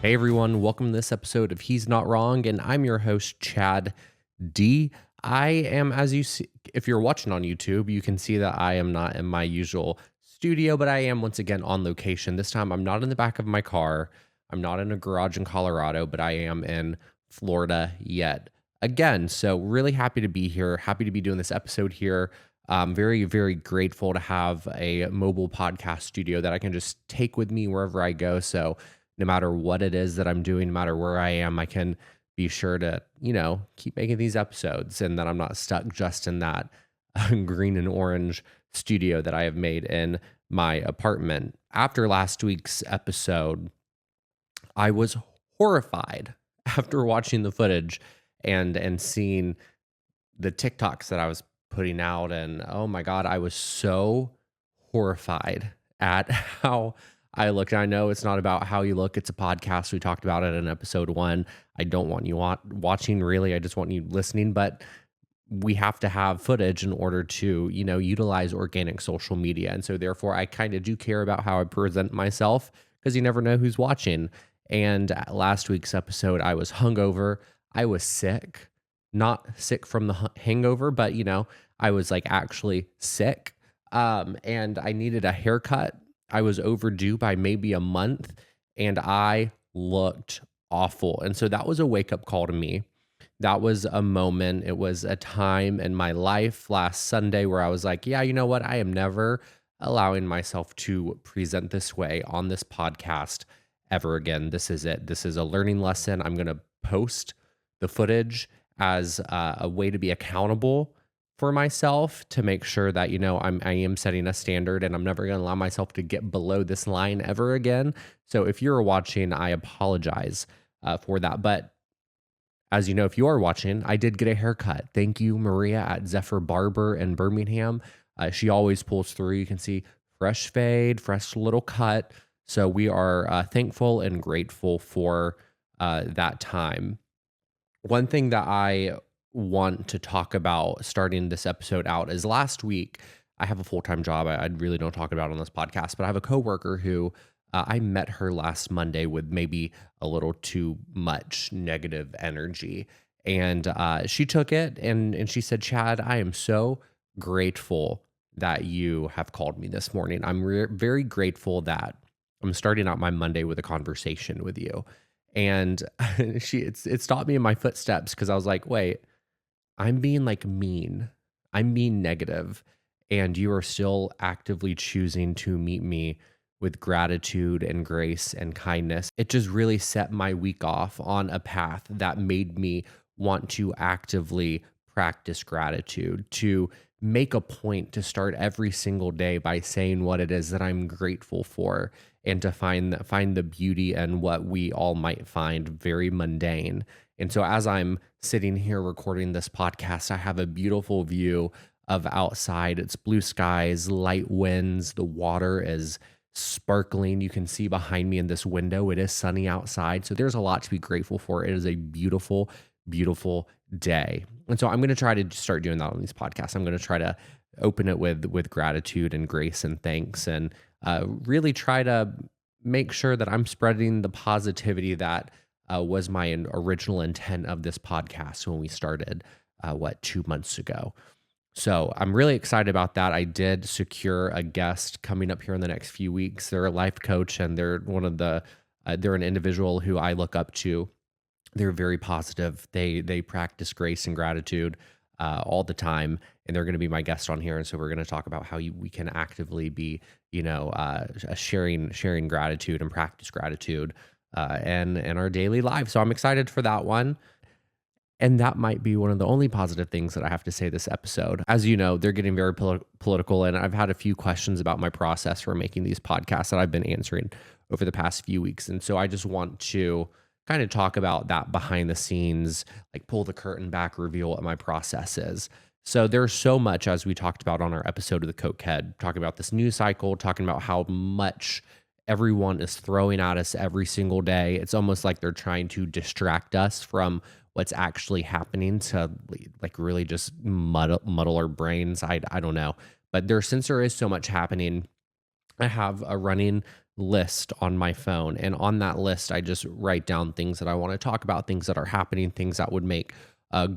Hey everyone, welcome to this episode of He's Not Wrong, and I'm your host, Chad D. I am, as you see, if you're watching on YouTube, you can see that I am not in my usual studio, but I am once again on location. This time I'm not in the back of my car. I'm not in a garage in Colorado, but I am in Florida yet again. So really happy to be here, happy to be doing this episode here. I'm very, very grateful to have a mobile podcast studio that I can just take with me wherever I go. So no matter what it is that I'm doing, no matter where I am, I can be sure to, keep making these episodes and that I'm not stuck just in that green and orange studio that I have made in my apartment. After last week's episode, I was horrified after watching the footage and seeing the TikToks that I was putting out. And oh my God, I was so horrified at how I looked. I know it's not about how you look. It's a podcast. We talked about it in episode 1. I don't want you watching, really. I just want you listening. But we have to have footage in order to, utilize organic social media. And so therefore, I kind of do care about how I present myself because you never know who's watching. And last week's episode, I was hungover. I was sick, not sick from the hangover, but, I was like actually sick. And I needed a haircut. I was overdue by maybe a month and I looked awful. And so that was a wake up call to me. That was a moment. It was a time in my life last Sunday where I was like, yeah, you know what? I am never allowing myself to present this way on this podcast ever again. This is it. This is a learning lesson. I'm going to post the footage as a way to be accountable for myself to make sure that, I am setting a standard and I'm never going to allow myself to get below this line ever again. So if you're watching, I apologize for that. But as you know, if you are watching, I did get a haircut. Thank you, Maria at Zephyr Barber in Birmingham. She always pulls through. You can see fresh fade, fresh little cut. So we are thankful and grateful for that time. One thing that I want to talk about starting this episode out is last week, I have a full-time job. I really don't talk about it on this podcast, but I have a coworker who I met her last Monday with maybe a little too much negative energy. And she took it and she said, Chad, I am so grateful that you have called me this morning. I'm very grateful that I'm starting out my Monday with a conversation with you. And it stopped me in my footsteps because I was like, wait, I'm being like mean. I'm being negative, and you are still actively choosing to meet me with gratitude and grace and kindness. It just really set my week off on a path that made me want to actively practice gratitude, to make a point to start every single day by saying what it is that I'm grateful for, and to find the beauty in what we all might find very mundane. And so as I'm sitting here recording this podcast, I have a beautiful view of outside. It's blue skies, light winds, the water is sparkling. You can see behind me in this window, it is sunny outside. So there's a lot to be grateful for. It is a beautiful, beautiful day. And so I'm going to try to start doing that on these podcasts. I'm going to try to open it with gratitude and grace and thanks, and really try to make sure that I'm spreading the positivity that was my original intent of this podcast when we started, 2 months ago. So I'm really excited about that. I did secure a guest coming up here in the next few weeks. They're a life coach, and they're they're an individual who I look up to. They're very positive. They practice grace and gratitude all the time, and they're going to be my guest on here. And so we're going to talk about how we can actively be, sharing gratitude and practice gratitude and in our daily lives. So I'm excited for that one. And that might be one of the only positive things that I have to say this episode. As you know, they're getting very political, and I've had a few questions about my process for making these podcasts that I've been answering over the past few weeks. And so I just want to kind of talk about that behind the scenes, like pull the curtain back, reveal what my process is. So there's so much, as we talked about on our episode of the Cokehead, talking about this news cycle, talking about how much everyone is throwing at us every single day. It's almost like they're trying to distract us from what's actually happening to like really just muddle our brains. I don't know. But since there is so much happening, I have a running list on my phone. And on that list, I just write down things that I want to talk about, things that are happening, things that would make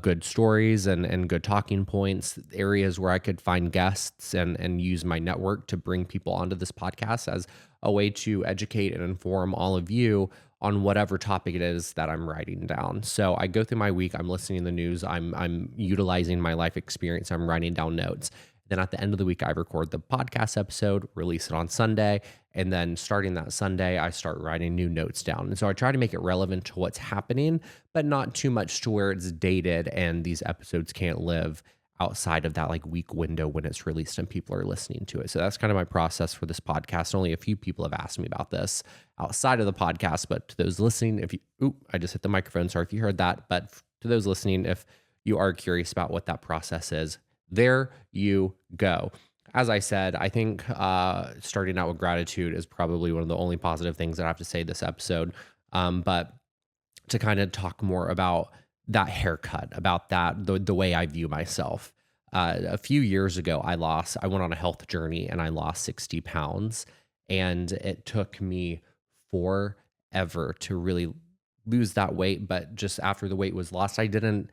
good stories and good talking points, areas where I could find guests and use my network to bring people onto this podcast as a way to educate and inform all of you on whatever topic it is that I'm writing down. So I go through my week, I'm listening to the news, I'm utilizing my life experience, I'm writing down notes. Then at the end of the week, I record the podcast episode, release it on Sunday, and then starting that Sunday, I start writing new notes down. And so I try to make it relevant to what's happening, but not too much to where it's dated and these episodes can't live outside of that like week window when it's released and people are listening to it. So that's kind of my process for this podcast. Only a few people have asked me about this outside of the podcast, but to those listening, if you, I just hit the microphone. Sorry if you heard that, but to those listening, if you are curious about what that process is, there you go. As I said, I think starting out with gratitude is probably one of the only positive things that I have to say this episode. But to kind of talk more about that haircut, about that, the way I view myself. A few years ago, I went on a health journey and I lost 60 pounds. And it took me forever to really lose that weight. But just after the weight was lost, I didn't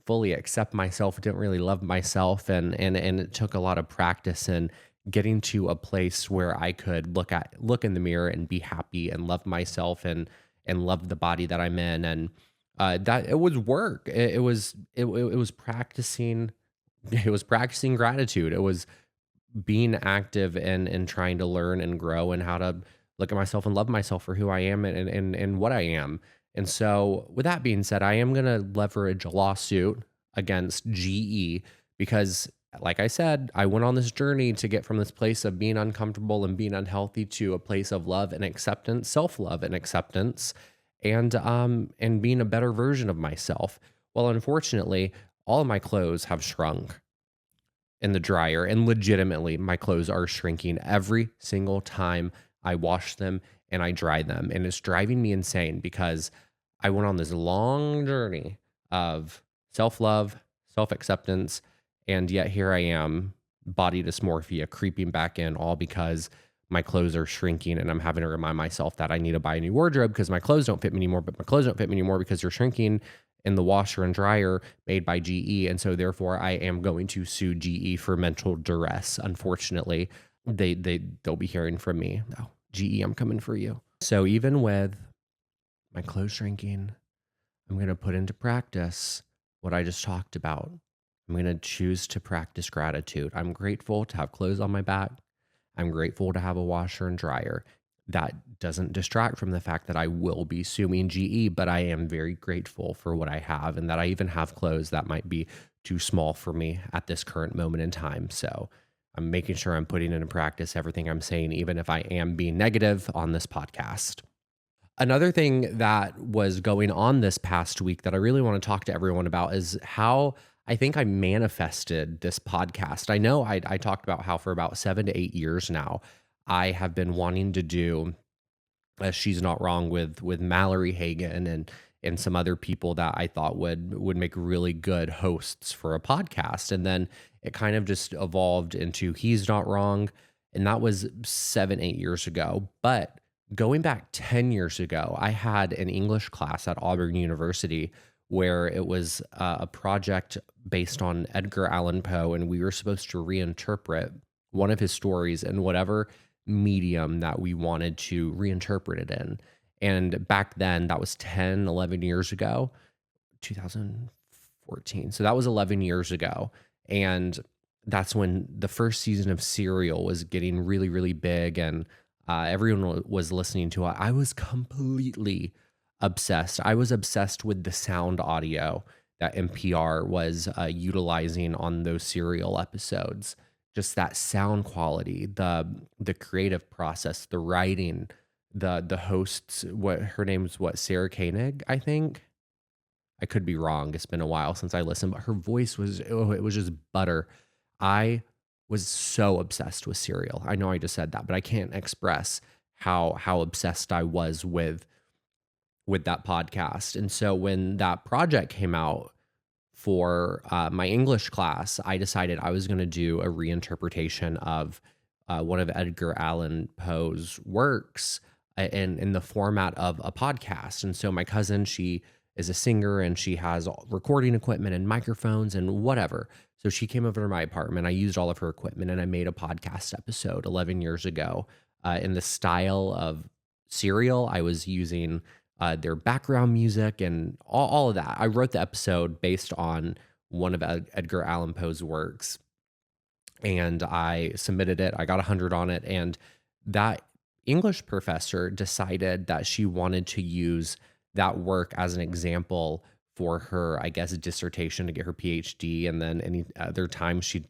fully accept myself, didn't really love myself, and it took a lot of practice and getting to a place where I could look in the mirror and be happy and love myself and love the body that I'm in. And that it was work. It was practicing. It was practicing gratitude. It was being active and trying to learn and grow and how to look at myself and love myself for who I am and what I am. And so, with that being said, I am going to leverage a lawsuit against GE because, like I said, I went on this journey to get from this place of being uncomfortable and being unhealthy to a place of love and acceptance, self-love and acceptance, and being a better version of myself. Well, unfortunately, all of my clothes have shrunk in the dryer, and legitimately, my clothes are shrinking every single time I wash them and I dry them, and it's driving me insane because I went on this long journey of self-love, self-acceptance, and yet here I am, body dysmorphia creeping back in, all because my clothes are shrinking and I'm having to remind myself that I need to buy a new wardrobe because my clothes don't fit me anymore, but my clothes don't fit me anymore because they're shrinking in the washer and dryer made by GE. And so therefore I am going to sue GE for mental duress. Unfortunately, they'll be hearing from me. No, GE, I'm coming for you. So even with my clothes shrinking, I'm going to put into practice what I just talked about. I'm going to choose to practice gratitude. I'm grateful to have clothes on my back. I'm grateful to have a washer and dryer. That doesn't distract from the fact that I will be suing GE, but I am very grateful for what I have and that I even have clothes that might be too small for me at this current moment in time. So I'm making sure I'm putting into practice everything I'm saying, even if I am being negative on this podcast. Another thing that was going on this past week that I really want to talk to everyone about is how I think I manifested this podcast. I know I talked about how for about 7 to 8 years now, I have been wanting to do She's Not Wrong with Mallory Hagan and some other people that I thought would make really good hosts for a podcast. And then it kind of just evolved into He's Not Wrong. And that was 7, 8 years ago. But going back 10 years ago, I had an English class at Auburn University where it was a project based on Edgar Allan Poe, and we were supposed to reinterpret one of his stories in whatever medium that we wanted to reinterpret it in. And back then, that was 10, 11 years ago, 2014. So that was 11 years ago. And that's when the first season of Serial was getting really, really big, and everyone was listening to it. I was completely obsessed. I was obsessed with the sound audio that NPR was utilizing on those Serial episodes. Just that sound quality, the creative process, the writing, the hosts. What her name's Sarah Koenig, I think. I could be wrong. It's been a while since I listened, but her voice was it was just butter. I was so obsessed with Serial. I know I just said that, but I can't express how obsessed I was with that podcast. And so when that project came out for my English class, I decided I was going to do a reinterpretation of one of Edgar Allan Poe's works in the format of a podcast. And so my cousin, she is a singer and she has recording equipment and microphones and whatever. So she came over to my apartment. I used all of her equipment and I made a podcast episode 11 years ago in the style of Serial. I was using their background music and all of that. I wrote the episode based on one of Edgar Allan Poe's works and I submitted it. I got 100 on it. And that English professor decided that she wanted to use that work as an example for her, I guess, dissertation to get her PhD. And then any other time she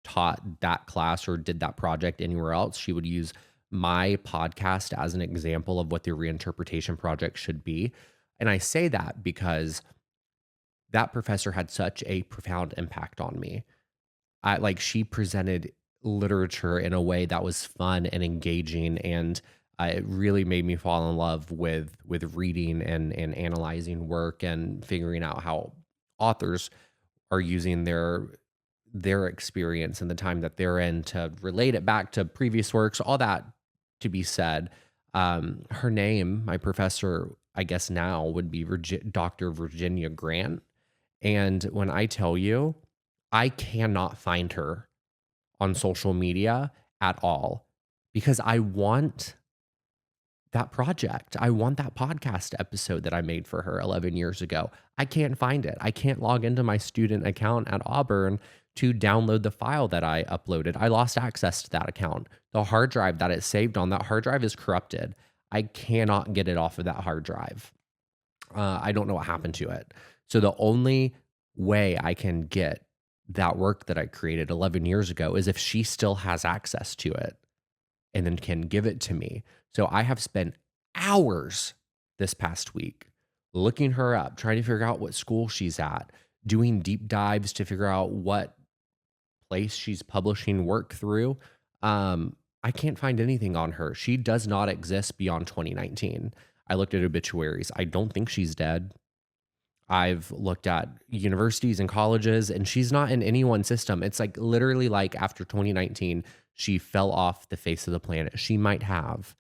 taught that class or did that project anywhere else, she would use my podcast as an example of what the reinterpretation project should be. And I say that because that professor had such a profound impact on me. She presented literature in a way that was fun and engaging, and it really made me fall in love with reading and analyzing work and figuring out how authors are using their experience and the time that they're in to relate it back to previous works. All that to be said, her name, my professor, I guess now would be Dr. Virginia Grant. And when I tell you, I cannot find her on social media at all because I want that project. I want that podcast episode that I made for her 11 years ago. I can't find it. I can't log into my student account at Auburn to download the file that I uploaded. I lost access to that account. The hard drive that it's saved on, that hard drive is corrupted. I cannot get it off of that hard drive. I don't know what happened to it. So the only way I can get that work that I created 11 years ago is if she still has access to it and then can give it to me. So I have spent hours this past week looking her up, trying to figure out what school she's at, doing deep dives to figure out what place she's publishing work through. I can't find anything on her. She does not exist beyond 2019. I looked at obituaries. I don't think she's dead. I've looked at universities and colleges, and she's not in any one system. It's like literally like after 2019, she fell off the face of the planet. She might have,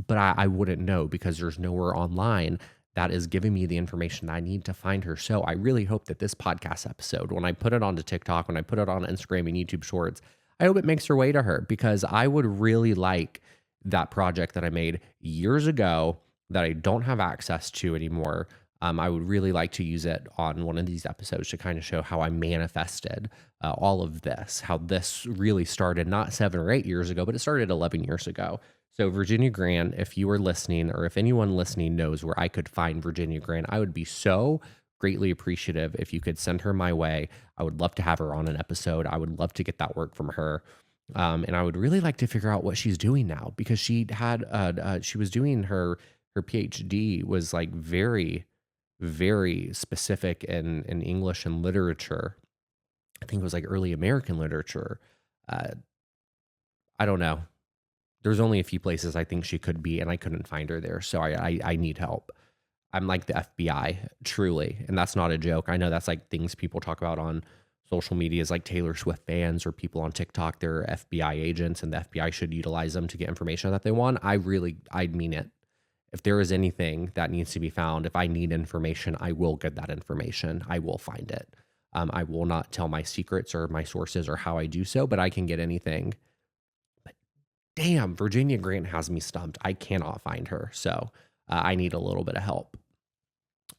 but I wouldn't know because there's nowhere online that is giving me the information that I need to find her. So I really hope that this podcast episode, when I put it onto TikTok, when I put it on Instagram and YouTube Shorts, I hope it makes her way to her because I would really like that project that I made years ago that I don't have access to anymore. I would really like to use it on one of these episodes to kind of show how I manifested all of this, how this really started not 7 or 8 years ago, but it started 11 years ago. So Virginia Grant, if you are listening or if anyone listening knows where I could find Virginia Grant, I would be so greatly appreciative if you could send her my way. I would love to have her on an episode. I would love to get that work from her. And I would really like to figure out what she's doing now because she was doing her PhD was like very, very specific in English and literature. I think it was like early American literature. I don't know. There's only a few places I think she could be, and I couldn't find her there. So I need help. I'm like the FBI, truly. And that's not a joke. I know that's like things people talk about on social media is like Taylor Swift fans or people on TikTok, they're FBI agents and the FBI should utilize them to get information that they want. I mean it. If there is anything that needs to be found, if I need information, I will get that information. I will find it. I will not tell my secrets or my sources or how I do so, but I can get anything. But damn, Virginia Grant has me stumped. I cannot find her. So I need a little bit of help.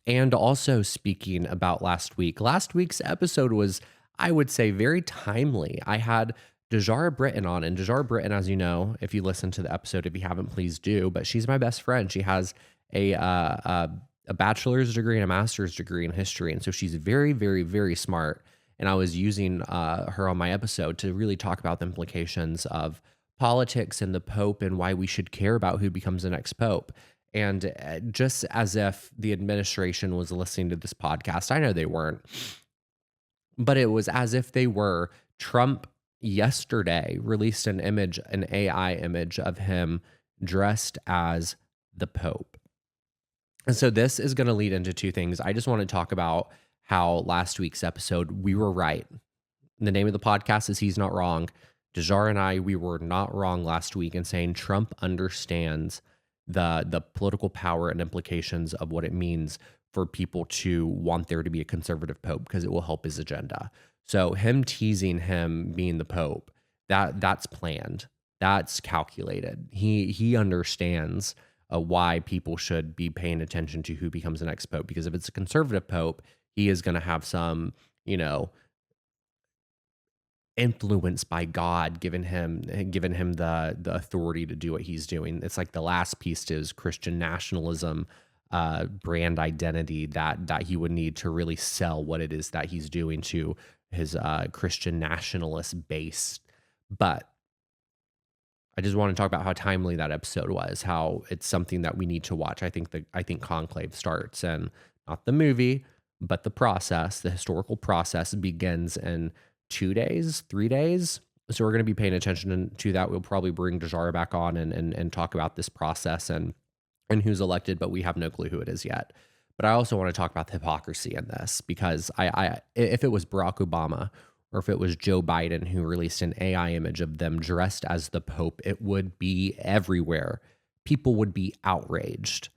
And also speaking about last week's episode was, I would say, very timely. I had Dejara Britton on, and Dejara Britton, as you know, if you listen to the episode, if you haven't, please do. But she's my best friend. She has a bachelor's degree and a master's degree in history, and so she's very, very, very smart. And I was using her on my episode to really talk about the implications of politics and the Pope and why we should care about who becomes the next Pope. And just as if the administration was listening to this podcast, I know they weren't, but it was as if they were. Trump yesterday released an AI image of him dressed as the Pope. And so this is going to lead into two things. I just want to talk about how last week's episode, we were right. The name of the podcast is He's Not Wrong. Dejar and I, we were not wrong last week in saying Trump understands the political power and implications of what it means for people to want there to be a conservative pope because it will help his agenda. So him teasing him being the pope, that's planned. That's calculated. He understands why people should be paying attention to who becomes the next pope, because if it's a conservative pope, he is going to have some, you know, influenced by God, given him the authority to do what he's doing. It's like the last piece to his Christian nationalism brand identity that he would need to really sell what it is that he's doing to his Christian nationalist base. But I just want to talk about how timely that episode was, how it's something that we need to watch. I think Conclave starts, and not the movie, but the process, the historical process begins in 2 days, 3 days. So we're going to be paying attention to that. We'll probably bring Dejar back on and talk about this process and who's elected, but we have no clue who it is yet. But I also want to talk about the hypocrisy in this, because if it was Barack Obama or if it was Joe Biden who released an AI image of them dressed as the Pope, it would be everywhere. People would be outraged.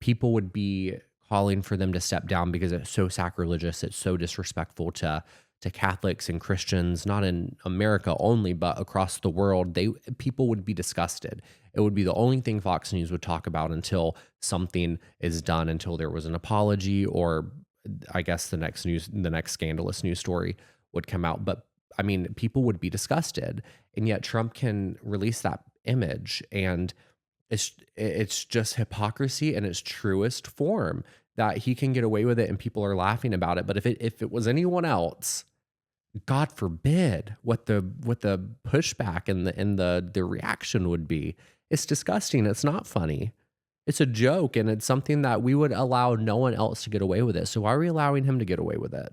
People would be calling for them to step down because it's so sacrilegious. It's so disrespectful to Catholics and Christians, not in America only, but across the world. People would be disgusted. It would be the only thing Fox News would talk about until something is done, until there was an apology, or I guess the next scandalous news story would come out. But I mean, people would be disgusted, and yet Trump can release that image, and it's just hypocrisy in its truest form, that he can get away with it and people are laughing about it. But if it was anyone else, God forbid what the pushback and the reaction would be. It's disgusting. It's not funny. It's a joke, and it's something that we would allow no one else to get away with it. So why are we allowing him to get away with it?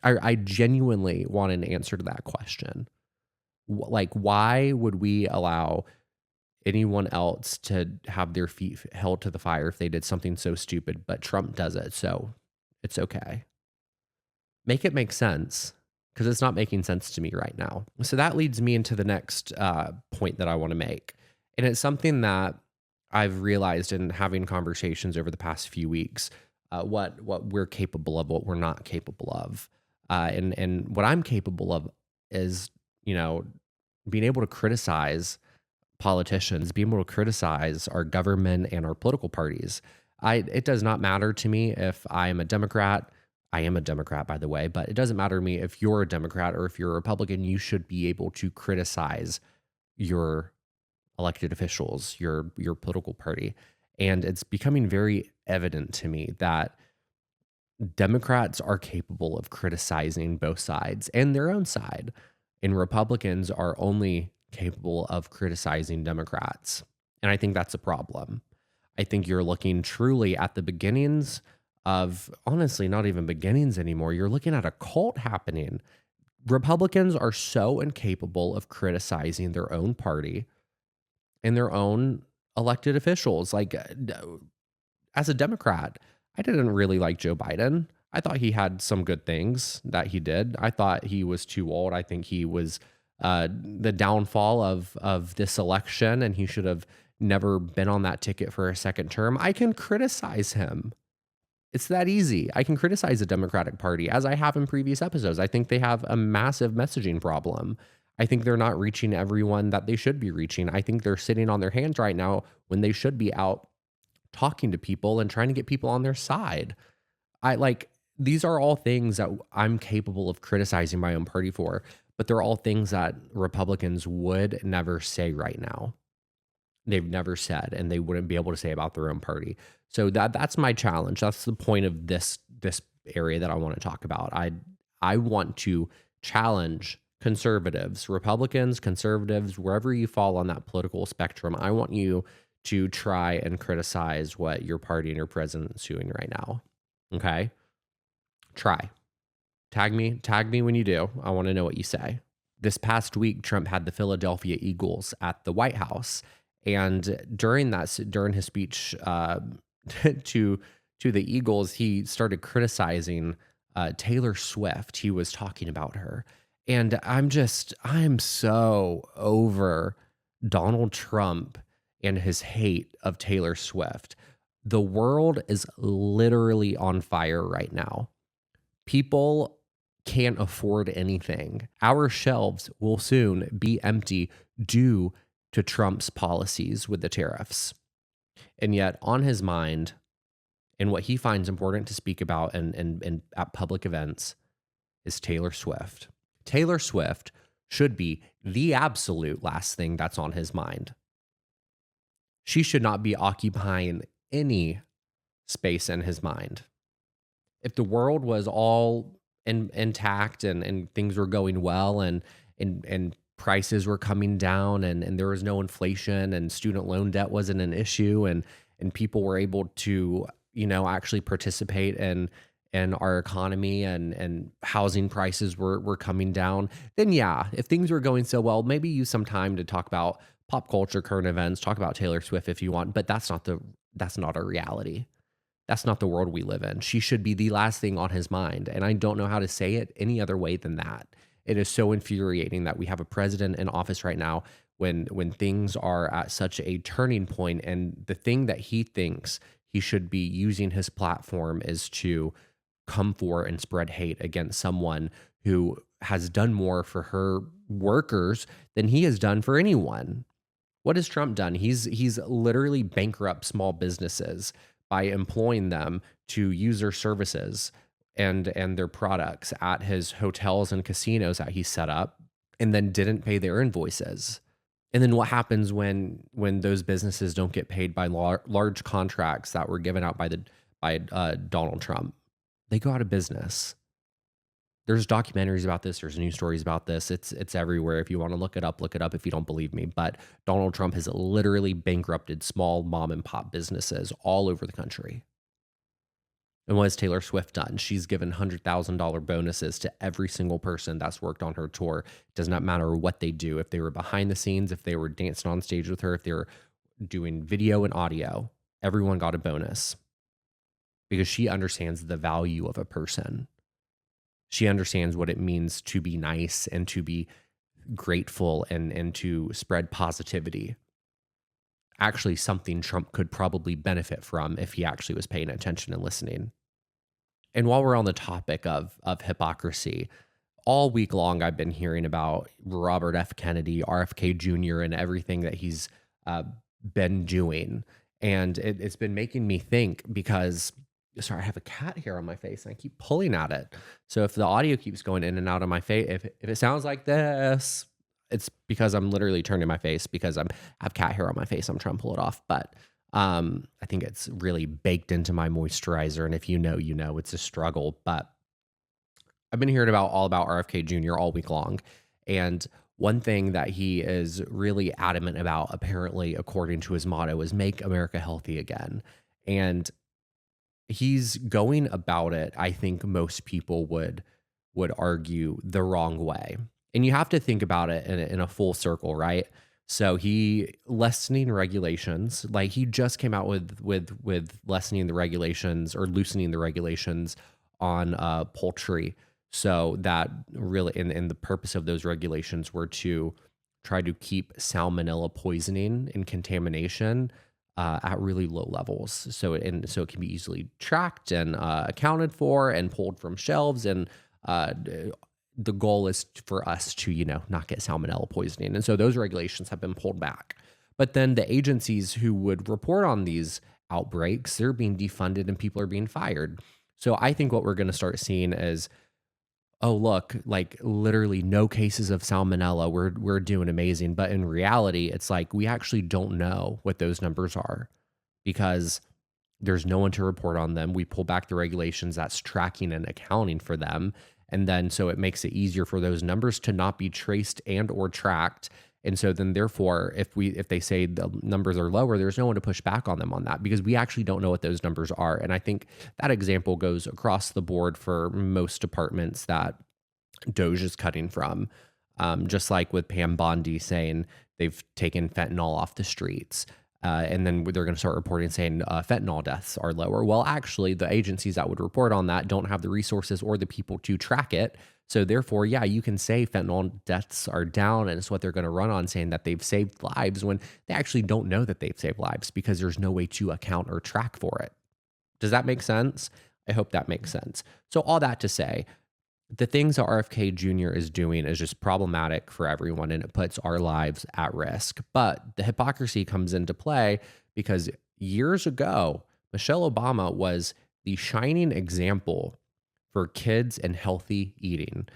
I genuinely want an answer to that question. Like, why would we allow anyone else to have their feet held to the fire if they did something so stupid, but Trump does it, so it's okay? Make it make sense, because it's not making sense to me right now. So that leads me into the next point that I want to make. And it's something that I've realized in having conversations over the past few weeks, what we're capable of, what we're not capable of. And what I'm capable of is, being able to criticize politicians, being able to criticize our government and our political parties. It does not matter to me if I am a Democrat. I am a Democrat, by the way, but it doesn't matter to me if you're a Democrat or if you're a Republican. You should be able to criticize your elected officials, your political party. And it's becoming very evident to me that Democrats are capable of criticizing both sides and their own side, and Republicans are only capable of criticizing Democrats. And I think that's a problem. I think you're looking truly at the beginnings of, honestly, not even beginnings anymore. You're looking at a cult happening. Republicans are so incapable of criticizing their own party and their own elected officials. Like, as a Democrat, I didn't really like Joe Biden. I thought he had some good things that he did. I thought he was too old. I think he was the downfall of this election, and he should have never been on that ticket for a second term. I can criticize him. It's that easy. I can criticize the Democratic Party, as I have in previous episodes. I think they have a massive messaging problem. I think they're not reaching everyone that they should be reaching. I think they're sitting on their hands right now when they should be out talking to people and trying to get people on their side. These are all things that I'm capable of criticizing my own party for, but they're all things that Republicans would never say right now. They've never said, and they wouldn't be able to say about their own party. So that's my challenge. That's the point of this area that I want to talk about. I want to challenge conservatives, Republicans, conservatives, wherever you fall on that political spectrum. I want you to try and criticize what your party and your president is doing right now. Okay? Try. Tag me when you do. I want to know what you say. This past week, Trump had the Philadelphia Eagles at the White House. And during his speech to the Eagles, he started criticizing Taylor Swift. He was talking about her. And I'm so over Donald Trump and his hate of Taylor Swift. The world is literally on fire right now. People can't afford anything. Our shelves will soon be empty due to Trump's policies with the tariffs. And yet, on his mind, and what he finds important to speak about and at public events is Taylor Swift. Taylor Swift should be the absolute last thing that's on his mind. She should not be occupying any space in his mind. If the world was all intact and things were going well and prices were coming down and there was no inflation and student loan debt wasn't an issue and people were able to, actually participate in our economy and housing prices were coming down, then yeah, if things were going so well, maybe use some time to talk about pop culture, current events, talk about Taylor Swift if you want, but that's not our reality. That's not the world we live in. She should be the last thing on his mind. And I don't know how to say it any other way than that. It is so infuriating that we have a president in office right now when things are at such a turning point, and the thing that he thinks he should be using his platform is to come for and spread hate against someone who has done more for her workers than he has done for anyone. What has Trump done? He's literally bankrupt small businesses by employing them to use their services and their products at his hotels and casinos that he set up, and then didn't pay their invoices. And then what happens when those businesses don't get paid by large contracts that were given out by Donald Trump? They go out of business. There's documentaries about this. There's news stories about this. It's everywhere. If you want to look it up if you don't believe me. But Donald Trump has literally bankrupted small mom and pop businesses all over the country. And what has Taylor Swift done? She's given $100,000 bonuses to every single person that's worked on her tour. It does not matter what they do. If they were behind the scenes, if they were dancing on stage with her, if they were doing video and audio, everyone got a bonus because she understands the value of a person. She understands what it means to be nice and to be grateful and to spread positivity. Actually, something Trump could probably benefit from if he actually was paying attention and listening. And while we're on the topic of hypocrisy, all week long I've been hearing about Robert F. Kennedy, RFK Jr., and everything that he's been doing. And it's been making me think because, sorry, I have a cat hair on my face and I keep pulling at it. So if the audio keeps going in and out of my face, if it sounds like this, it's because I'm literally turning my face because I have cat hair on my face. I'm trying to pull it off. But I think it's really baked into my moisturizer. And if you know, it's a struggle. But I've been hearing all about RFK Jr. all week long. And one thing that he is really adamant about, apparently, according to his motto, is make America healthy again. And he's going about it, I think most people would argue, the wrong way. And you have to think about it in a full circle, right? So he lessening regulations, like he just came out with lessening the regulations or loosening the regulations on poultry. So that really, and the purpose of those regulations were to try to keep salmonella poisoning and contamination at really low levels. So it can be easily tracked and accounted for and pulled from shelves. And the goal is for us to, not get salmonella poisoning. And so those regulations have been pulled back. But then the agencies who would report on these outbreaks, they're being defunded and people are being fired. So I think what we're going to start seeing is, oh, look, like literally no cases of salmonella. We're doing amazing. But in reality, it's like we actually don't know what those numbers are because there's no one to report on them. We pull back the regulations that's tracking and accounting for them. And then so it makes it easier for those numbers to not be traced and or tracked. And so then therefore, if they say the numbers are lower, there's no one to push back on them on that because we actually don't know what those numbers are. And I think that example goes across the board for most departments that Doge is cutting from. Just like with Pam Bondi saying they've taken fentanyl off the streets. And then they're going to start reporting saying fentanyl deaths are lower. Well, actually, the agencies that would report on that don't have the resources or the people to track it. So therefore, yeah, you can say fentanyl deaths are down, and it's what they're going to run on, saying that they've saved lives when they actually don't know that they've saved lives because there's no way to account or track for it. Does that make sense? I hope that makes sense. So all that to say, the things that RFK Jr. is doing is just problematic for everyone, and it puts our lives at risk. But the hypocrisy comes into play because years ago, Michelle Obama was the shining example for kids and healthy eating.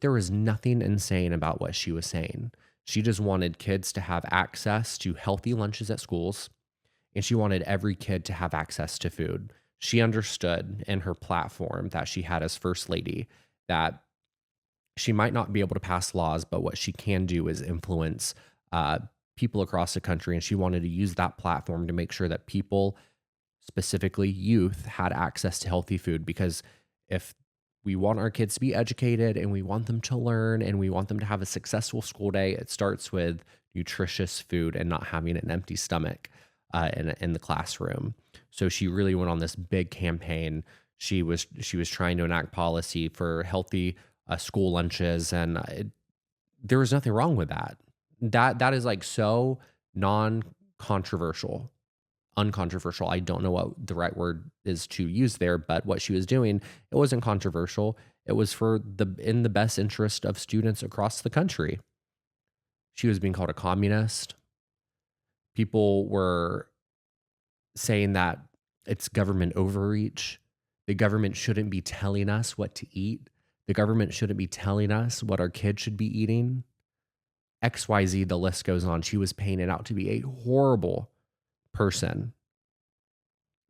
There was nothing insane about what she was saying. She just wanted kids to have access to healthy lunches at schools, and she wanted every kid to have access to food. She understood in her platform that she had as First Lady that she might not be able to pass laws, but what she can do is influence people across the country. And she wanted to use that platform to make sure that people, specifically youth, had access to healthy food. Because if we want our kids to be educated and we want them to learn and we want them to have a successful school day, it starts with nutritious food and not having an empty stomach in the classroom. So she really went on this big campaign. She was trying to enact policy for healthy school lunches, and there was nothing wrong with that. That is like so non-controversial, uncontroversial. I don't know what the right word is to use there, but what she was doing, it wasn't controversial. It was in the best interest of students across the country. She was being called a communist. People were saying that it's government overreach. The government shouldn't be telling us what to eat. The government shouldn't be telling us what our kids should be eating. XYZ, the list goes on. She was painted out to be a horrible person.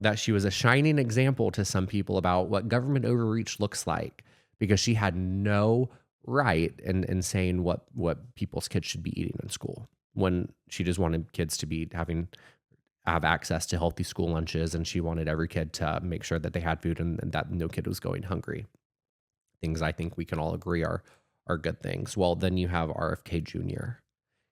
That she was a shining example to some people about what government overreach looks like, because she had no right in saying what people's kids should be eating in school, when she just wanted kids to be have access to healthy school lunches, and she wanted every kid to make sure that they had food and that no kid was going hungry. Things I think we can all agree are good things. Well, then you have RFK Jr.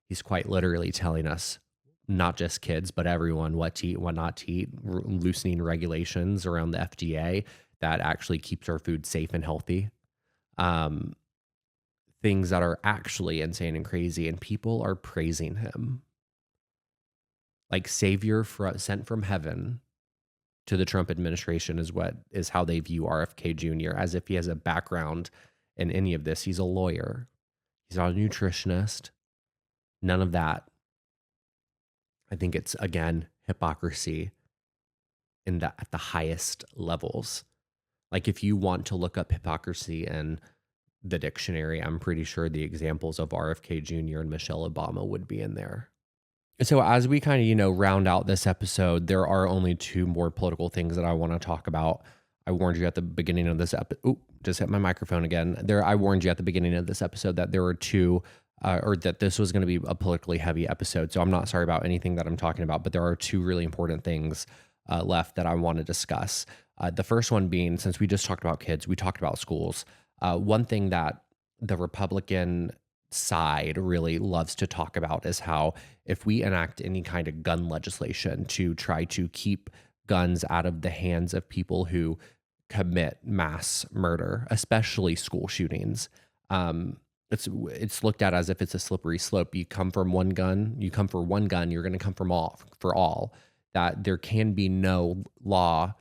He's quite literally telling us, not just kids, but everyone, what to eat, what not to eat, loosening regulations around the FDA that actually keeps our food safe and healthy. Things that are actually insane and crazy, and people are praising him like savior sent from heaven to the Trump administration is how they view RFK Jr., as if he has a background in any of this. He's a lawyer. He's not a nutritionist. None of that. I think it's, again, hypocrisy at the highest levels. Like, if you want to look up hypocrisy in the dictionary, I'm pretty sure the examples of RFK Jr. and Michelle Obama would be in there. So as we kind of, round out this episode, there are only two more political things that I want to talk about. I warned you at the beginning of this episode. Just hit my microphone again. I warned you at the beginning of this episode that there were two, or that this was going to be a politically heavy episode. So I'm not sorry about anything that I'm talking about, but there are two really important things left that I want to discuss. The first one being, since we just talked about kids, we talked about schools. One thing that the Republican side really loves to talk about is how if we enact any kind of gun legislation to try to keep guns out of the hands of people who commit mass murder, especially school shootings, it's looked at as if it's a slippery slope. You come for one gun, you're going to come for all. That there can be no law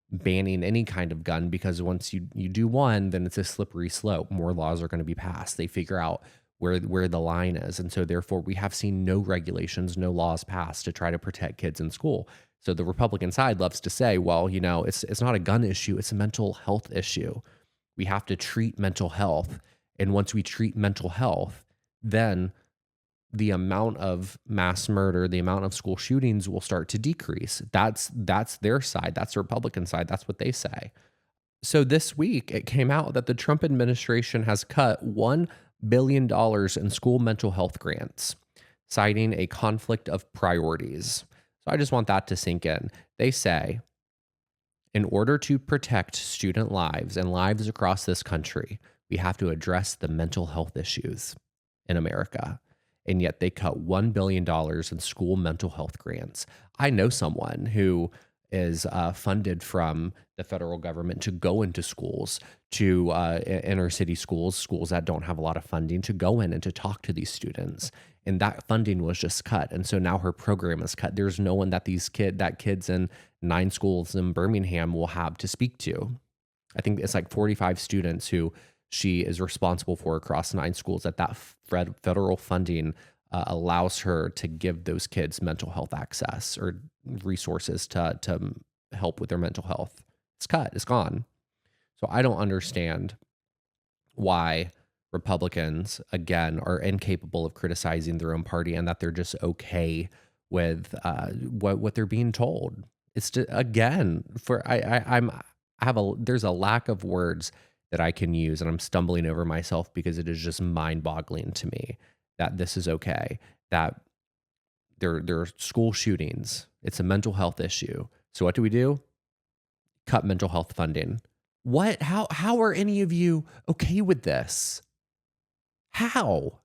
banning any kind of gun, because once you do one, then it's a slippery slope. More laws are going to be passed. They figure out where the line is. And so therefore we have seen no regulations, no laws passed to try to protect kids in school. So the Republican side loves to say, well, it's not a gun issue, it's a mental health issue. We have to treat mental health. And once we treat mental health, then the amount of mass murder, the amount of school shootings will start to decrease. That's their side. That's the Republican side. That's what they say. So this week it came out that the Trump administration has cut $1 billion in school mental health grants, citing a conflict of priorities. So I just want that to sink in. They say, in order to protect student lives and lives across this country, we have to address the mental health issues in America. and yet they cut $1 billion in school mental health grants. I know someone who is funded from the federal government to go into schools, to inner city schools, schools that don't have a lot of funding, to go in and to talk to these students. And that funding was just cut. And so now her program is cut. There's no one that kids in 9 schools in Birmingham will have to speak to. I think it's like 45 students who she is responsible for across 9 schools that federal funding allows her to give those kids mental health access or resources to help with their mental health. It's cut. It's gone. So I don't understand why Republicans, again, are incapable of criticizing their own party and that they're just okay with what they're being told. It's just, again, there's a lack of words that I can use, and I'm stumbling over myself because it is just mind-boggling to me that this is okay, that there are school shootings. It's a mental health issue. So what do? Cut mental health funding. What? How are any of you okay with this? How?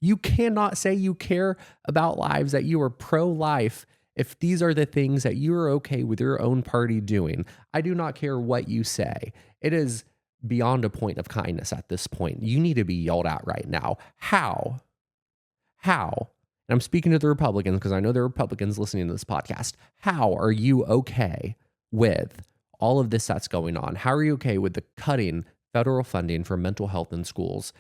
You cannot say you care about lives, that you are pro-life, if these are the things that you are okay with your own party doing. I do not care what you say. It is beyond a point of kindness at this point. You need to be yelled at right now. How? And I'm speaking to the Republicans because I know there are Republicans listening to this podcast. How are you okay with all of this that's going on? How are you okay with the cutting federal funding for mental health in schools?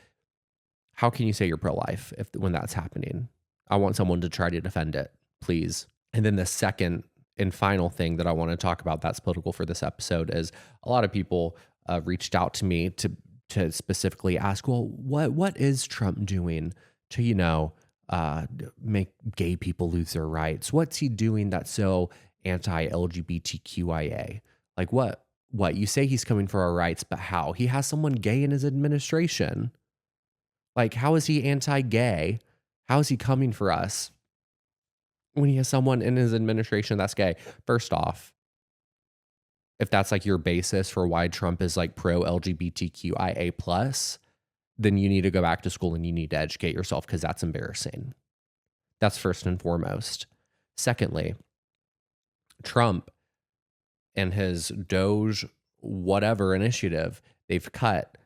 How can you say you're pro-life when that's happening? I want someone to try to defend it, please. And then the second and final thing that I want to talk about that's political for this episode is a lot of people reached out to me to specifically ask, well, what is Trump doing to, make gay people lose their rights? What's he doing that's so anti-LGBTQIA? Like what? You say he's coming for our rights, but how? He has someone gay in his administration. Like, how is he anti-gay? How is he coming for us when he has someone in his administration that's gay? First off, if that's like your basis for why Trump is like pro-LGBTQIA+, then you need to go back to school and you need to educate yourself because that's embarrassing. That's first and foremost. Secondly, Trump and his Doge whatever initiative, they've cut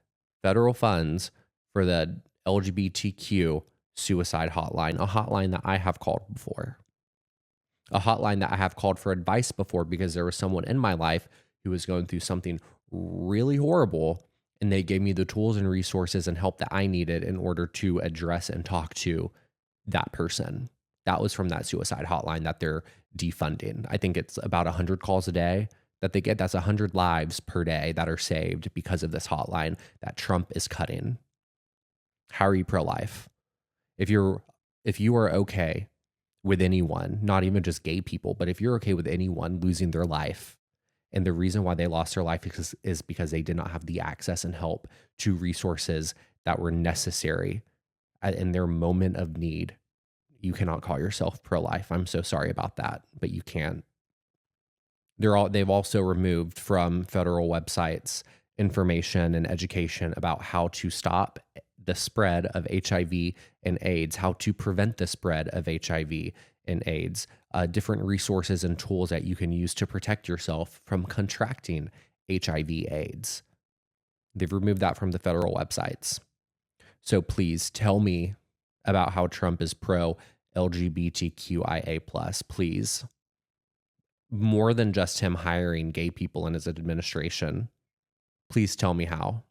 federal funds for the LGBTQ suicide hotline, a hotline that I have called before, a hotline that I have called for advice before because there was someone in my life who was going through something really horrible, and they gave me the tools and resources and help that I needed in order to address and talk to that person. That was from that suicide hotline that they're defunding. I think it's about 100 calls a day that they get. That's 100 lives per day that are saved because of this hotline that Trump is cutting. How are you pro-life? If you are okay with anyone, not even just gay people, but if you're okay with anyone losing their life, and the reason why they lost their life is because they did not have the access and help to resources that were necessary in their moment of need, you cannot call yourself pro-life. I'm so sorry about that, but you can't. They've also removed from federal websites information and education about how to stop the spread of HIV and AIDS, how to prevent the spread of HIV and AIDS, different resources and tools that you can use to protect yourself from contracting HIV/AIDS. They've removed that from the federal websites. So please tell me about how Trump is pro-LGBTQIA+, please. More than just him hiring gay people in his administration. Please tell me how.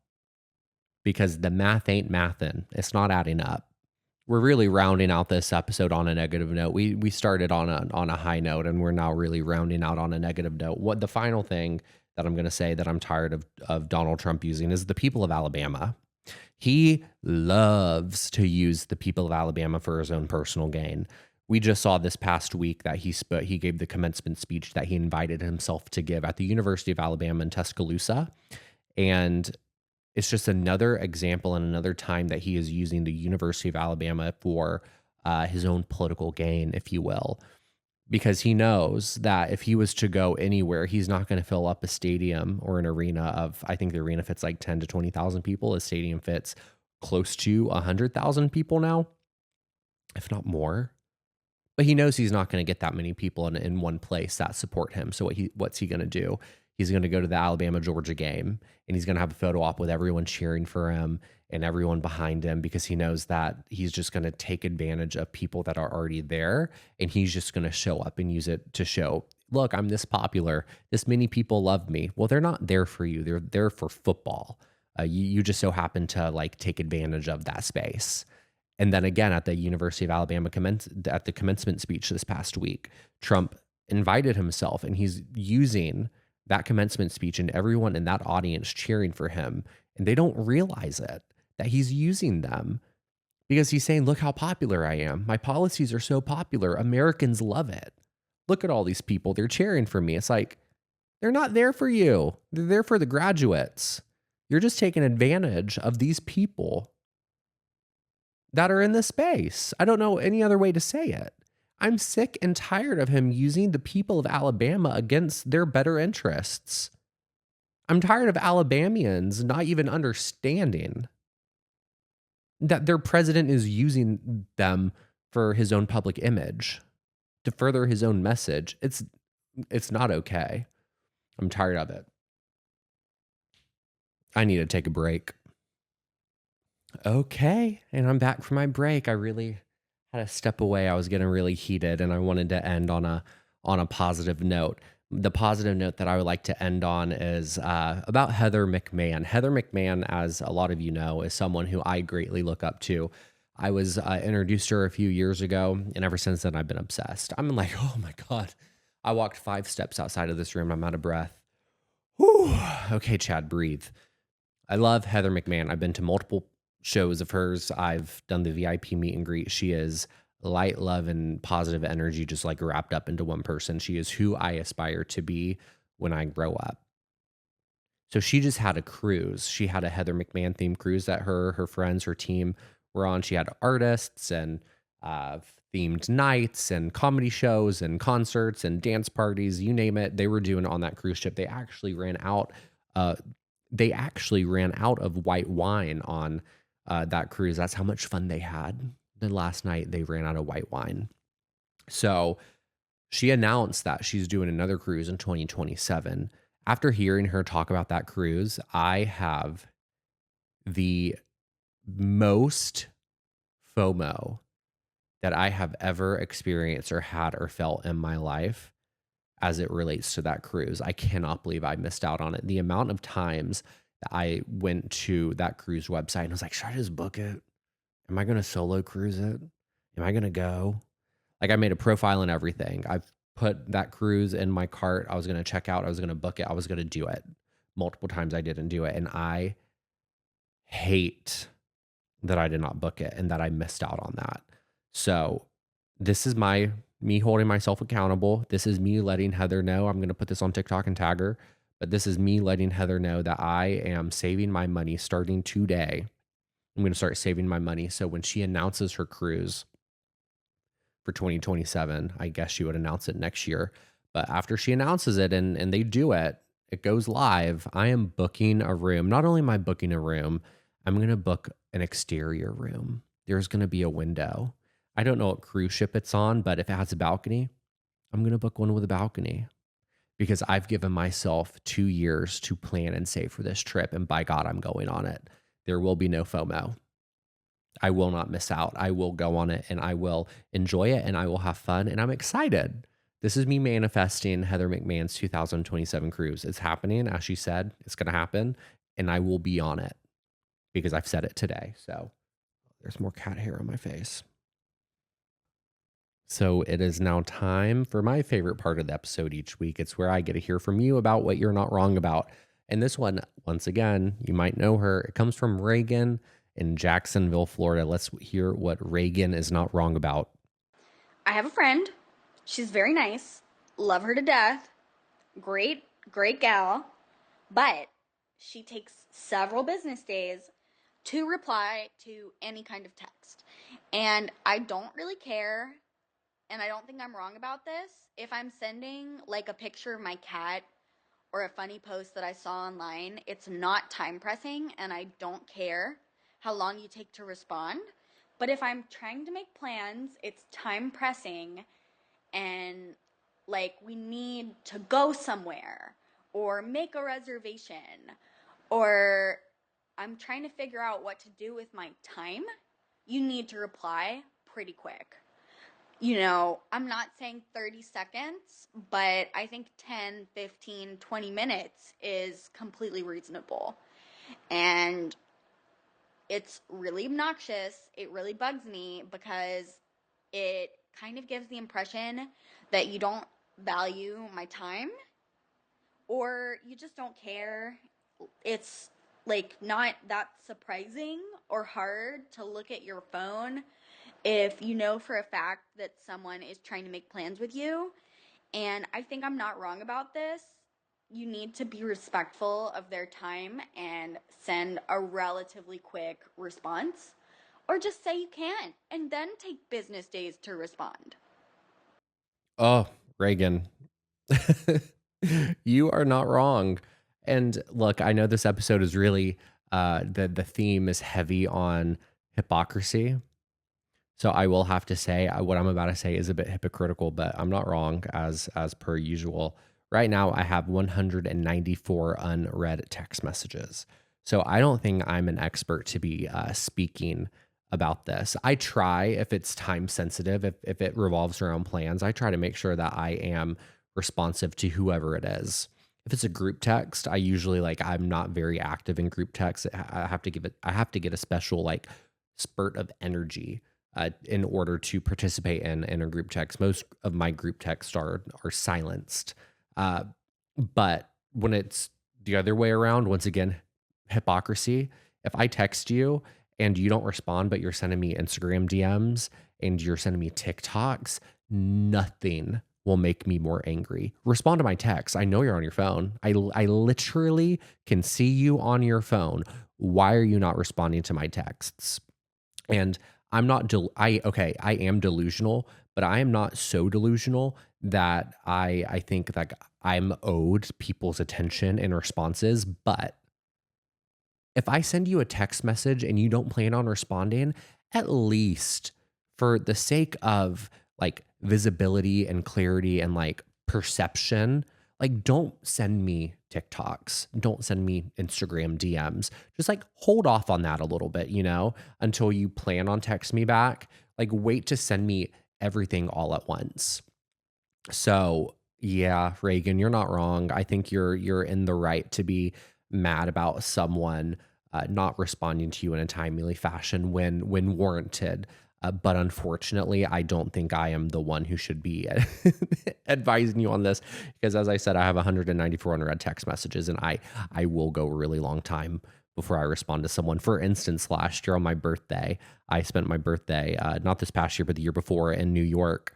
Because the math ain't mathin'. It's not adding up. We're really rounding out this episode on a negative note. We started on a high note, and we're now really rounding out on a negative note. What the final thing that I'm going to say that I'm tired of Donald Trump using is the people of Alabama. He loves to use the people of Alabama for his own personal gain. We just saw this past week that he gave the commencement speech that he invited himself to give at the University of Alabama in Tuscaloosa. And it's just another example and another time that he is using the University of Alabama for his own political gain, if you will, because he knows that if he was to go anywhere, he's not going to fill up a stadium or an arena of, I think the arena fits like 10 to 20,000 people. A stadium fits close to 100,000 people now. if not more. But he knows he's not going to get that many people in one place that support him. So what's he going to do? He's going to go to the Alabama-Georgia game, and he's going to have a photo op with everyone cheering for him and everyone behind him, because he knows that he's just going to take advantage of people that are already there, and he's just going to show up and use it to show, look, I'm this popular. This many people love me. Well, they're not there for you. They're there for football. You just so happen to like take advantage of that space. And then again, at the University of Alabama at the commencement speech this past week, Trump invited himself, and he's using that commencement speech and everyone in that audience cheering for him. And they don't realize it, that he's using them, because he's saying, look how popular I am. My policies are so popular. Americans love it. Look at all these people. They're cheering for me. It's like, they're not there for you. They're there for the graduates. You're just taking advantage of these people that are in the space. I don't know any other way to say it. I'm sick and tired of him using the people of Alabama against their better interests. I'm tired of Alabamians not even understanding that their president is using them for his own public image, to further his own message. It's not okay. I'm tired of it. I need to take a break. Okay, and I'm back from my break. I really had to step away. I was getting really heated, and I wanted to end on a positive note. The positive note that I would like to end on is about Heather McMahan. Heather McMahan, as a lot of you know, is someone who I greatly look up to. I was introduced to her a few years ago, and ever since then, I've been obsessed. I'm like, oh my God. I walked 5 steps outside of this room. I'm out of breath. Whew. Okay, Chad, breathe. I love Heather McMahan. I've been to multiple shows of hers. I've done the VIP meet and greet. She is light, love, and positive energy, just like wrapped up into one person. She is who I aspire to be when I grow up. So she just had a cruise. She had a Heather McMahan themed cruise that her friends, her team were on. She had artists and themed nights and comedy shows and concerts and dance parties, you name it. They were doing it on that cruise ship. They actually ran out. Of white wine on that cruise. That's how much fun they had. Then last night they ran out of white wine. So she announced that she's doing another cruise in 2027. After hearing her talk about that cruise, I have the most FOMO that I have ever experienced or had or felt in my life as it relates to that cruise. I cannot believe I missed out on it. The amount of times that I went to that cruise website and was like, should I just book it? Am I going to solo cruise it? Am I going to go? Like, I made a profile and everything. I've put that cruise in my cart. I was going to check out. I was going to book it. I was going to do it. Multiple times I didn't do it. And I hate that I did not book it and that I missed out on that. So this is me holding myself accountable. This is me letting Heather know. I'm going to put this on TikTok and tag her. But this is me letting Heather know that I am saving my money starting today. I'm going to start saving my money. So when she announces her cruise for 2027, I guess she would announce it next year. But after she announces it and they do it, it goes live, I am booking a room. Not only am I booking a room, I'm going to book an exterior room. There's going to be a window. I don't know what cruise ship it's on, but if it has a balcony, I'm going to book one with a balcony, because I've given myself 2 years to plan and save for this trip. And by God, I'm going on it. There will be no FOMO. I will not miss out. I will go on it and I will enjoy it and I will have fun. And I'm excited. This is me manifesting Heather McMahan's 2027 cruise. It's happening. As she said, it's going to happen. And I will be on it because I've said it today. So there's more cat hair on my face. So it is now time for my favorite part of the episode each week. It's where I get to hear from you about what you're not wrong about. And this one, once again, you might know her. It comes from Reagan in Jacksonville, Florida. Let's hear what Reagan is not wrong about. I have a friend. She's very nice. Love her to death. Great, great gal. But she takes several business days to reply to any kind of text. And I don't really care, and I don't think I'm wrong about this. If I'm sending like a picture of my cat or a funny post that I saw online, it's not time pressing, and I don't care how long you take to respond. But if I'm trying to make plans, it's time pressing, and like we need to go somewhere or make a reservation, or I'm trying to figure out what to do with my time, you need to reply pretty quick. I'm not saying 30 seconds, but I think 10, 15, 20 minutes is completely reasonable. And it's really obnoxious. It really bugs me because it kind of gives the impression that you don't value my time or you just don't care. It's like not that surprising or hard to look at your phone if you know for a fact that someone is trying to make plans with you. And I think I'm not wrong about this. You need to be respectful of their time and send a relatively quick response. Or just say you can't and then take business days to respond. Oh, Reagan, you are not wrong. And look, I know this episode is really the theme is heavy on hypocrisy. So I will have to say what I'm about to say is a bit hypocritical, but I'm not wrong as per usual. Right now I have 194 unread text messages. So I don't think I'm an expert to be speaking about this. I try, if it's time sensitive, if it revolves around plans, I try to make sure that I am responsive to whoever it is. If it's a group text, I usually I'm not very active in group text. I have to get a special spurt of energy in order to participate in a group text. Most of my group texts are silenced. But when it's the other way around, once again, hypocrisy. If I text you and you don't respond, but you're sending me Instagram DMs and you're sending me TikToks, nothing will make me more angry. Respond to my text. I know you're on your phone. I literally can see you on your phone. Why are you not responding to my texts? And I'm not, I am delusional, but I am not so delusional that I think that I'm owed people's attention and responses. But if I send you a text message and you don't plan on responding, at least for the sake of visibility and clarity and perception, don't send me TikToks. Don't send me Instagram DMs. Just hold off on that a little bit, until you plan on text me back. Wait to send me everything all at once. So yeah, Reagan, you're not wrong. I think you're in the right to be mad about someone not responding to you in a timely fashion when warranted. But unfortunately, I don't think I am the one who should be advising you on this because, as I said, I have 194 unread text messages, and I will go a really long time before I respond to someone. For instance, last year on my birthday, I spent my birthday, not this past year, but the year before, in New York.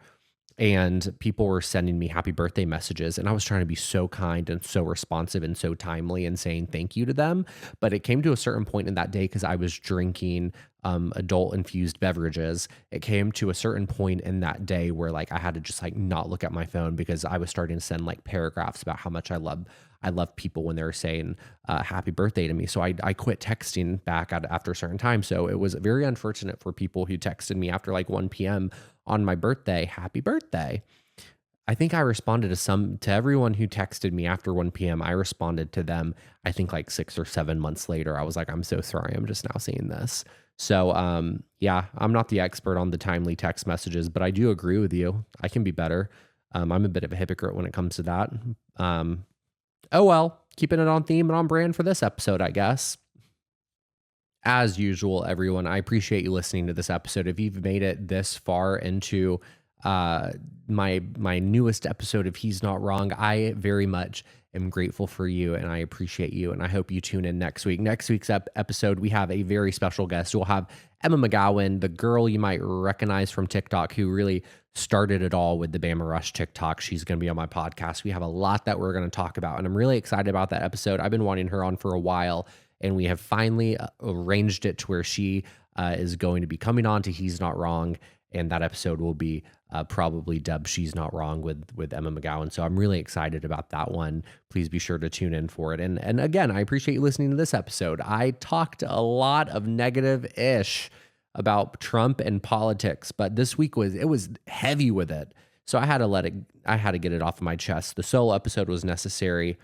And people were sending me happy birthday messages, and I was trying to be so kind and so responsive and so timely and saying thank you to them. But it came to a certain point in that day, because I was drinking adult infused beverages. It came to a certain point in that day where I had to just not look at my phone, because I was starting to send paragraphs about how much I love people when they were saying happy birthday to me. So I quit texting back after a certain time. So it was very unfortunate for people who texted me after 1 p.m. on my birthday, happy birthday. I think I responded to everyone who texted me after 1 p.m. I responded to them, I think 6 or 7 months later. I was like, I'm so sorry, I'm just now seeing this. So yeah, I'm not the expert on the timely text messages, but I do agree with you. I can be better. I'm a bit of a hypocrite when it comes to that. Oh well, keeping it on theme and on brand for this episode, I guess. As usual, everyone, I appreciate you listening to this episode. If you've made it this far into my newest episode of He's Not Wrong, I very much am grateful for you, and I appreciate you, and I hope you tune in next week. Next week's episode, we have a very special guest. We'll have Emma McGowan, the girl you might recognize from TikTok, who really started it all with the Bama Rush TikTok. She's going to be on my podcast. We have a lot that we're going to talk about, and I'm really excited about that episode. I've been wanting her on for a while, and we have finally arranged it to where she is going to be coming on to He's Not Wrong, and that episode will be probably dubbed She's Not Wrong with Emma McGowan. So I'm really excited about that one. Please be sure to tune in for it. And again, I appreciate you listening to this episode. I talked a lot of negative-ish about Trump and politics, but this week it was heavy with it. So I had to get it off of my chest. The solo episode was necessary.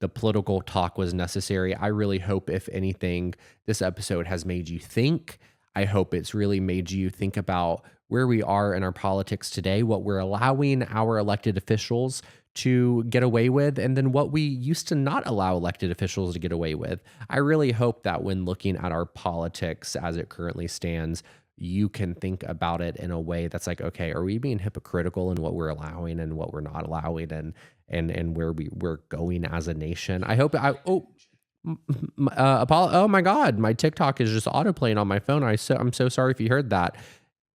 The political talk was necessary. I really hope, if anything, this episode has made you think. I hope it's really made you think about where we are in our politics today, what we're allowing our elected officials to get away with, and then what we used to not allow elected officials to get away with. I really hope that when looking at our politics as it currently stands, you can think about it in a way that's like, okay, are we being hypocritical in what we're allowing and what we're not allowing, and where we're going as a nation? I hope oh my God, my TikTok is just autoplaying on my phone. I'm so sorry if you heard that.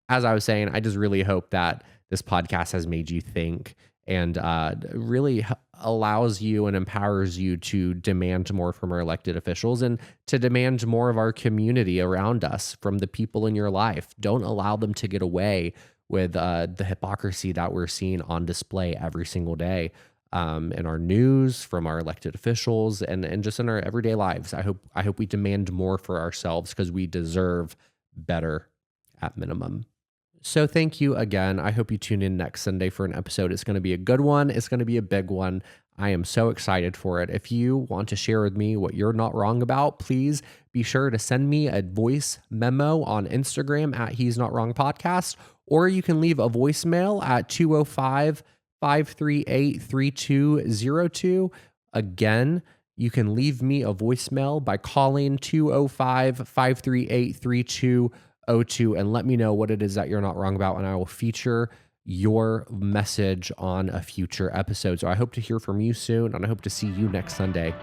As I was saying, I just really hope that this podcast has made you think and really allows you and empowers you to demand more from our elected officials and to demand more of our community around us from the people in your life. Don't allow them to get away with the hypocrisy that we're seeing on display every single day in our news, from our elected officials, and just in our everyday lives. I hope we demand more for ourselves because we deserve better at minimum. So thank you again. I hope you tune in next Sunday for an episode. It's going to be a good one. It's going to be a big one. I am so excited for it. If you want to share with me what you're not wrong about, please be sure to send me a voice memo on Instagram at He's Not Wrong Podcast, or you can leave a voicemail at 205-538-3202. Again, you can leave me a voicemail by calling 205-538-3202 and let me know what it is that you're not wrong about, and I will feature your message on a future episode. So I hope to hear from you soon, and I hope to see you next Sunday.